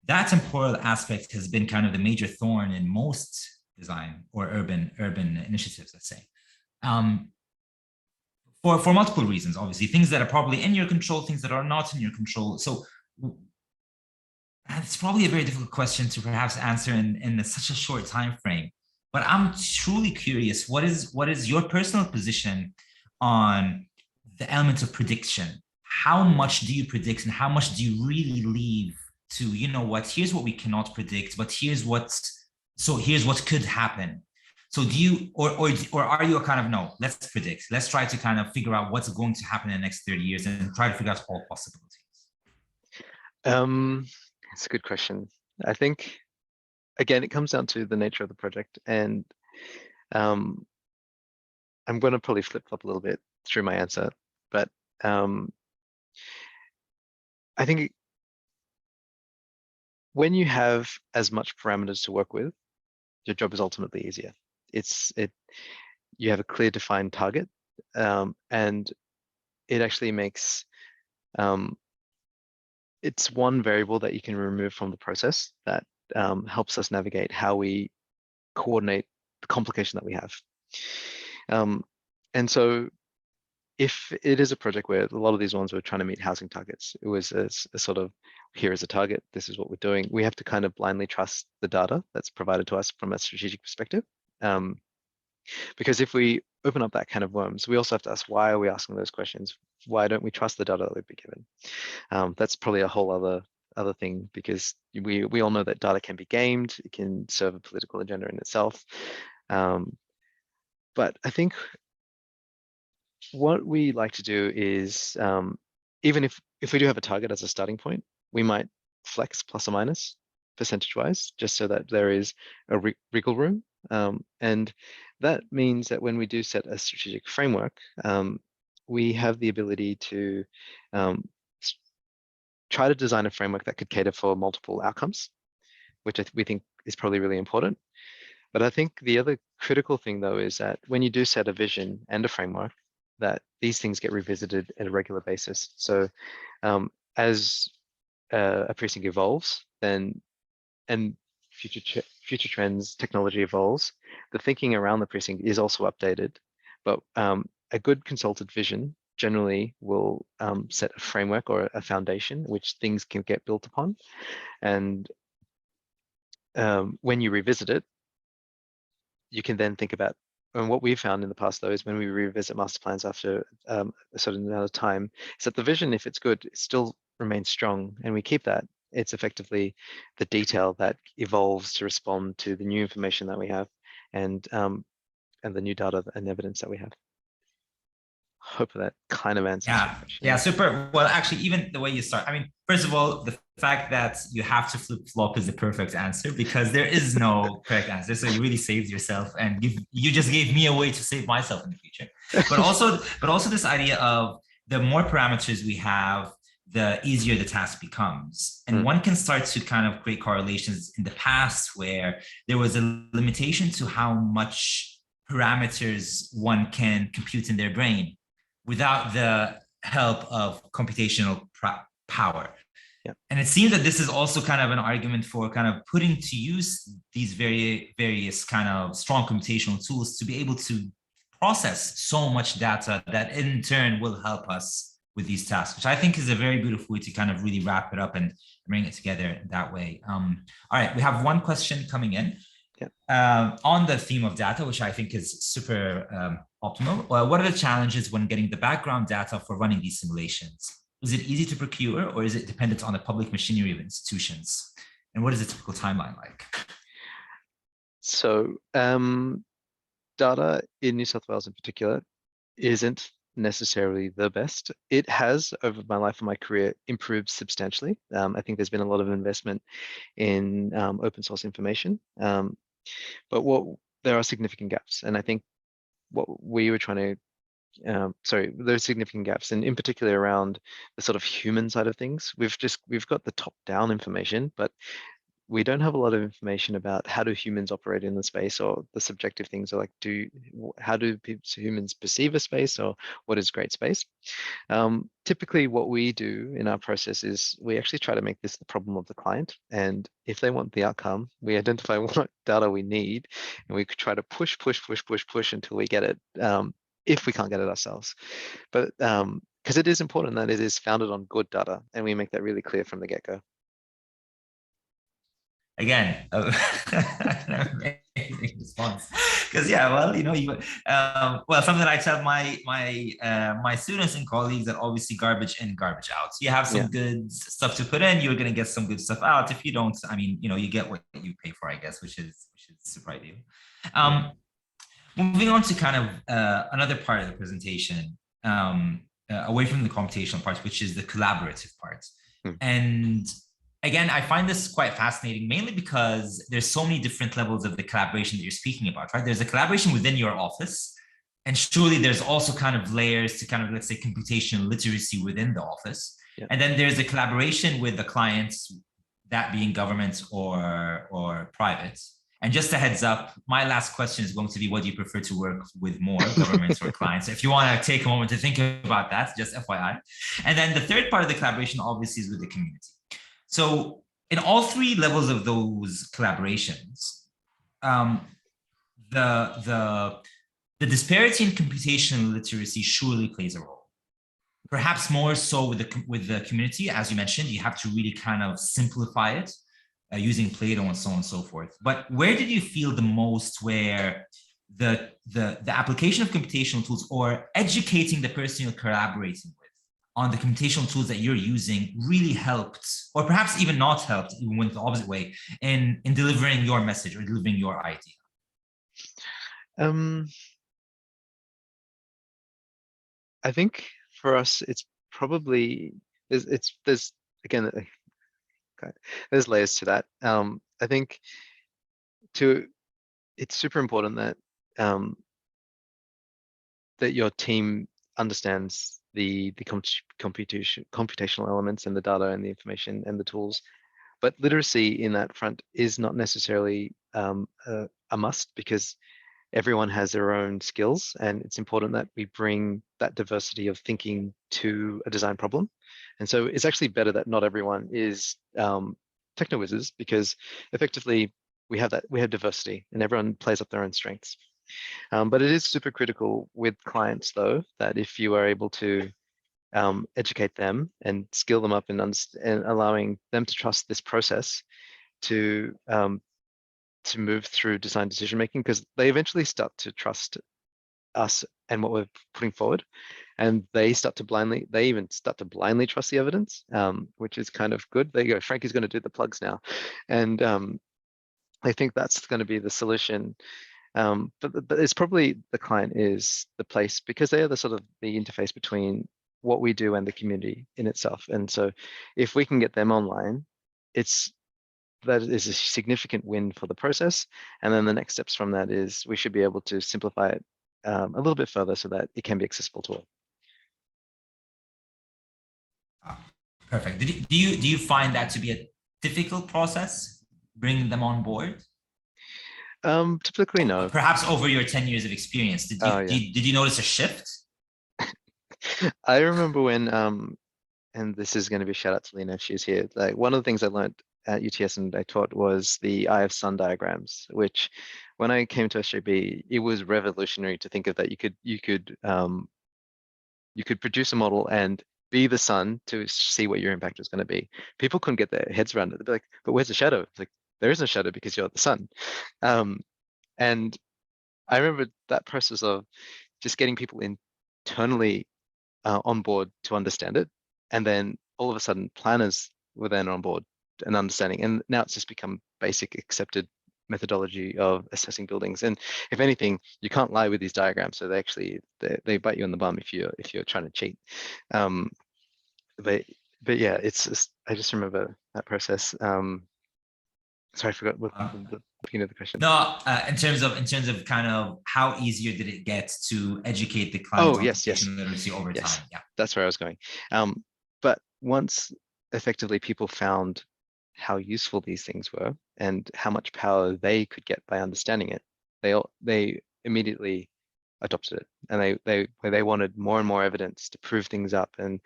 that temporal aspect has been kind of the major thorn in most design or urban initiatives, let's say. For multiple reasons, obviously, things that are probably in your control, things that are not in your control. So it's probably a very difficult question to perhaps answer in such a short time frame. But I'm truly curious, what is your personal position on the element of prediction? How much do you predict and how much do you really leave to, you know what, here's what we cannot predict, but here's what could happen. So do you, or are you a kind of, no, let's predict, let's try to kind of figure out what's going to happen in the next 30 years and try to figure out all possibilities? It's a good question. I think, again, it comes down to the nature of the project, and I'm going to probably flip-flop a little bit through my answer, but I think when you have as much parameters to work with, your job is ultimately easier. You have a clear defined target, and it actually makes it's one variable that you can remove from the process that helps us navigate how we coordinate the complication that we have. And so if it is a project where a lot of these ones were trying to meet housing targets, it was a sort of, here is a target, this is what we're doing. We have to kind of blindly trust the data that's provided to us from a strategic perspective. Because if we open up that can of worms, we also have to ask, why are we asking those questions? Why don't we trust the data that we've been given? That's probably a whole other thing, because we all know that data can be gamed. It can serve a political agenda in itself. But I think what we like to do is, even if we do have a target as a starting point, we might flex plus or minus percentage-wise, just so that there is a wriggle room. And that means that when we do set a strategic framework, we have the ability to try to design a framework that could cater for multiple outcomes, which we think is probably really important. But I think the other critical thing, though, is that when you do set a vision and a framework, that these things get revisited at a regular basis. So as a precinct evolves, then and future trends, technology evolves, the thinking around the precinct is also updated. But a good consulted vision generally will set a framework or a foundation which things can get built upon. And when you revisit it, you can then think about, and what we found in the past, though, is when we revisit master plans after a certain amount of time, is that the vision, if it's good, it still remains strong, and we keep that. It's effectively the detail that evolves to respond to the new information that we have, and the new data and evidence that we have. Hope that kind of answers your question. Yeah, super. Well, actually, even the way you start, I mean, first of all, the fact that you have to flip-flop is the perfect answer, because there is no correct answer. So you really saved yourself, and you just gave me a way to save myself in the future. But also this idea of the more parameters we have, the easier the task becomes. And one can start to kind of create correlations in the past where there was a limitation to how much parameters one can compute in their brain without the help of computational power. Yeah. And it seems that this is also kind of an argument for kind of putting to use these various kind of strong computational tools to be able to process so much data that in turn will help us with these tasks, which I think is a very beautiful way to kind of really wrap it up and bring it together that way. All right, we have one question coming in on the theme of data, which I think is super optimal. What are the challenges when getting the background data for running these simulations? Is it easy to procure, or is it dependent on the public machinery of institutions? And what is the typical timeline like? So data in New South Wales in particular isn't necessarily the best. It has, over my life and my career, improved substantially. I think there's been a lot of investment in open source information, but there are significant gaps. And I think what we were trying to, there's significant gaps, and in particular around the sort of human side of things. We've got the top-down information, but we don't have a lot of information about how do humans operate in the space, or the subjective things, or like how do humans perceive a space, or what is great space. Typically what we do in our process is we actually try to make this the problem of the client, and if they want the outcome, we identify what data we need, and we could try to push until we get it, if we can't get it ourselves. But because it is important that it is founded on good data, and we make that really clear from the get-go. Again, amazing response. Because yeah, well, well, something that I tell my students and colleagues, that obviously garbage in, garbage out. So you have some good stuff to put in, you're gonna get some good stuff out. If you don't, I mean, you get what you pay for, I guess, which is super ideal. Moving on to kind of another part of the presentation, away from the computational part, which is the collaborative part. And again, I find this quite fascinating, mainly because there's so many different levels of the collaboration that you're speaking about, right? There's a collaboration within your office, and surely there's also kind of layers to kind of, let's say, computational literacy within the office. And then there's a collaboration with the clients, that being government or private. And just a heads up, my last question is going to be, what do you prefer to work with more, governments or clients? If you want to take a moment to think about that, just FYI. And then the third part of the collaboration obviously is with the community. So in all three levels of those collaborations, the disparity in computational literacy surely plays a role. Perhaps more so with the community, as you mentioned, you have to really kind of simplify it using Plato and so on and so forth. But where did you feel the most where the application of computational tools, or educating the person you're collaborating with on the computational tools that you're using, really helped, or perhaps even not helped, even went the opposite way, in delivering your message or delivering your idea? I think for us, it's probably, there's again, there's layers to that. I think it's super important that that your team understands the computational elements, and the data and the information and the tools. But literacy in that front is not necessarily a must, because everyone has their own skills, and it's important that we bring that diversity of thinking to a design problem. And so it's actually better that not everyone is techno-whizzes, because effectively we have diversity, and everyone plays up their own strengths. But it is super critical with clients, though, that if you are able to educate them and skill them up, and allowing them to trust this process to move through design decision making, because they eventually start to trust us and what we're putting forward, and they even start to blindly trust the evidence, which is kind of good. There you go, Frankie's going to do the plugs now, and I think that's going to be the solution. But it's probably the client is the place, because they are the sort of the interface between what we do and the community in itself. And so if we can get them online, that is a significant win for the process. And then the next steps from that is we should be able to simplify it a little bit further, so that it can be accessible to all. Perfect. Do you find that to be a difficult process, bringing them on board? Typically, no. Perhaps over your 10 years of experience, did you notice a shift? I remember when, and this is going to be a shout out to Lena if she's here. Like, one of the things I learned at UTS and I taught was the Eye of Sun diagrams, which when I came to SJB, it was revolutionary to think of that you could produce a model and be the sun to see what your impact was going to be. People couldn't get their heads around it. They'd be like, but where's the shadow? It's like, there is no shadow because you're the sun. And I remember that process of just getting people internally on board to understand it. And then all of a sudden planners were then on board and understanding. And now it's just become basic accepted methodology of assessing buildings. And if anything, you can't lie with these diagrams, so they bite you in the bum if you're trying to cheat. But yeah, it's just, I just remember that process. Sorry, I forgot what the beginning of the question. No, in terms of kind of how easier did it get to educate the clients on computational literacy over time? Yeah, that's where I was going. But once effectively people found how useful these things were and how much power they could get by understanding it, they immediately adopted it, and they wanted more and more evidence to prove things up, and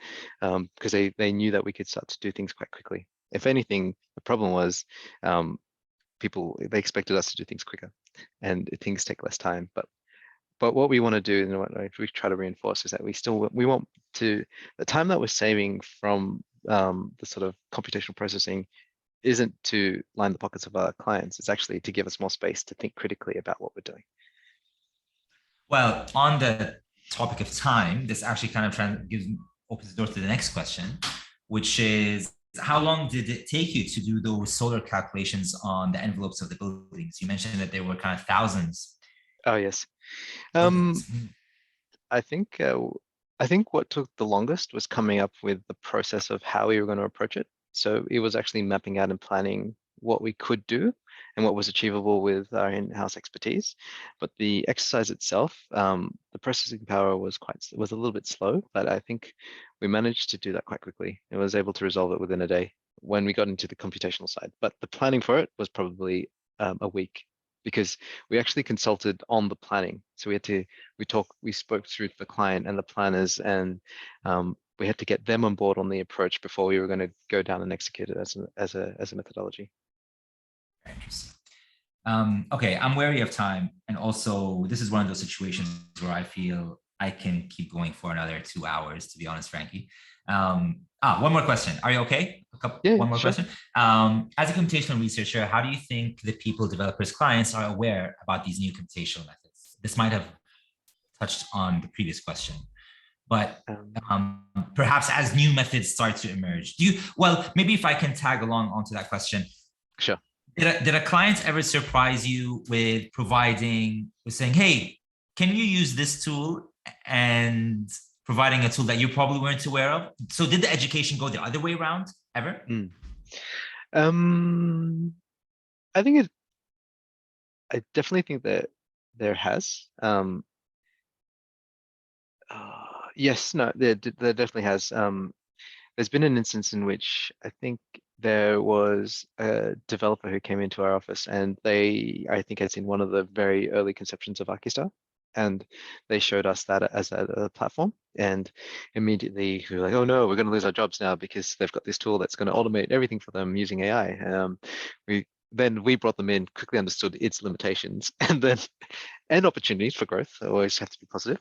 because they knew that we could start to do things quite quickly. If anything, the problem was they expected us to do things quicker, and things take less time. But what we want to do, and what we try to reinforce, is that we want to, the time that we're saving from the sort of computational processing isn't to line the pockets of our clients. It's actually to give us more space to think critically about what we're doing. Well, on the topic of time, this actually kind of opens the door to the next question, which is, how long did it take you to do those solar calculations on the envelopes of the buildings? You mentioned that there were kind of thousands. Oh, yes. I think what took the longest was coming up with the process of how we were going to approach it. So it was actually mapping out and planning what we could do and what was achievable with our in-house expertise. But the exercise itself, the processing power was a little bit slow, but I think we managed to do that quite quickly. I was able to resolve it within a day when we got into the computational side. But the planning for it was probably a week, because we actually consulted on the planning. So we spoke through the client and the planners, and we had to get them on board on the approach before we were going to go down and execute it as a methodology. Very interesting. Okay, I'm wary of time, and also this is one of those situations where I feel I can keep going for another 2 hours, to be honest, Frankie. One more question. Are you okay? One more question. As a computational researcher, how do you think the people, developers, clients are aware about these new computational methods? This might have touched on the previous question, but perhaps as new methods start to emerge, maybe if I can tag along onto that question. Sure. Did a client ever surprise you with saying, hey, can you use this tool, and providing a tool that you probably weren't aware of? So did the education go the other way around ever? I definitely think that there has. Yes, no, there definitely has. There's been an instance in which I think there was a developer who came into our office, and I think had seen one of the very early conceptions of Archistar, and they showed us that as a platform, and immediately we were like, oh no, we're going to lose our jobs now because they've got this tool that's going to automate everything for them using AI. We brought them in, quickly understood its limitations, and opportunities for growth. Always have to be positive.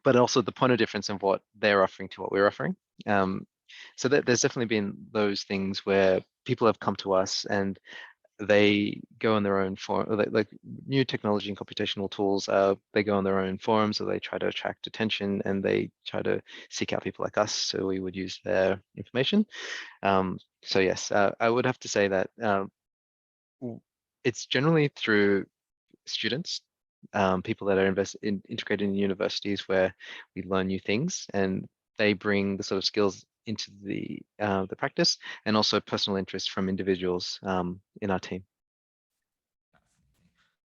But also the point of difference in what they're offering to what we're offering. So there's definitely been those things where people have come to us and they go on their own forum, like new technology and computational tools, they go on their own forums, or they try to attract attention, and they try to seek out people like us, so we would use their information. So yes, I would have to say that it's generally through students, people that are integrated in universities where we learn new things, and they bring the sort of skills into the practice, and also personal interest from individuals in our team.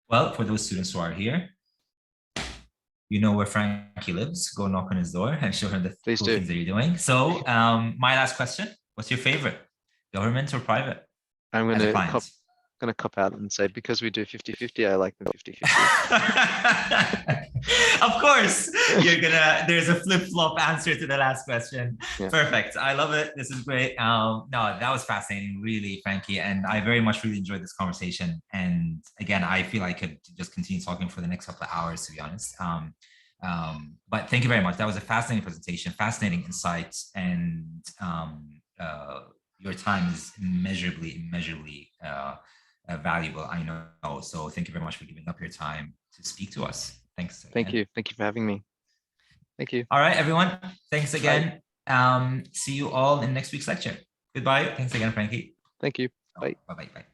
Well, for those students who are here, you know where Frankie lives. Go knock on his door and show him the cool things that you're doing. So my last question, what's your favorite, government or private? I'm going to cop out and say, because we do 50-50, I like them 50-50. Of course, there's a flip-flop answer to the last question. Yeah. Perfect. I love it. This is great. No, that was fascinating, really, Frankie. And I very much really enjoyed this conversation. And again, I feel I could just continue talking for the next couple of hours, to be honest. But thank you very much. That was a fascinating presentation, fascinating insights, and your time is immeasurably valuable, I know. So thank you very much for giving up your time to speak to us. Thanks again. Thank you. Thank you for having me. Thank you. All right, everyone. Thanks again. See you all in next week's lecture. Goodbye. Thanks again, Frankie. Thank you. Bye. Bye-bye.